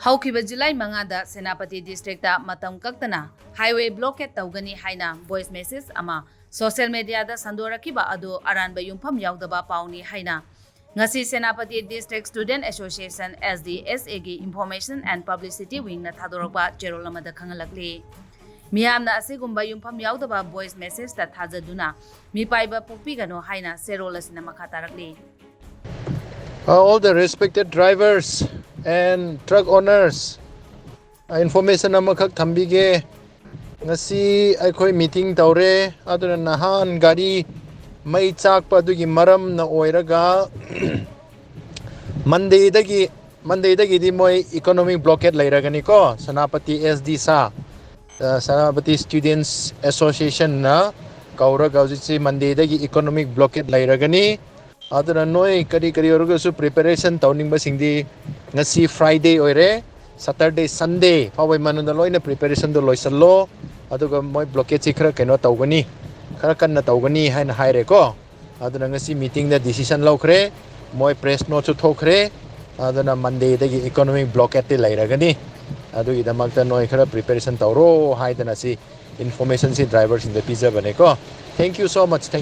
Haukiba July mangada Senapati district da Matam Khaktana highway blockade Tougani Haina voice message ama social media da sandorakiba adu Aranba yumpham yaudaba pauni Haina ngasi Senapati district student association Sdsa gi information and publicity wing na thadorba cherolamada khangalakli miyamna asigumba yumpham yaudaba voice message ta thajaduna mipaiba pokpigano Haina serolasina makhatarakli. All the respected drivers and truck owners, information amakak thambige ngasi aikoi meeting tawre aduna nahan gari mai chak pa dugi maram na oiraga Monday dagi di moi economic blockade lairagani ko Senapati Sdsa Senapati Students Association na kauraga hujisi Monday dagi economic blockade lairagani aduna noi kari orugasu preparation tawning ba singdi ngasi Friday oire Saturday Sunday pawai manunda loina preparation do loisallo aduga moi blockade chi khara keno tawgani khara kanna tawgani haina haire ko aduna ngasi meeting da decision laukhre moi press note chu thokre aduna Monday dagi economic blockade te lairagani adugi damakta noi khara preparation tawro haidana si information si drivers in the pizza bane ko. Thank you so much.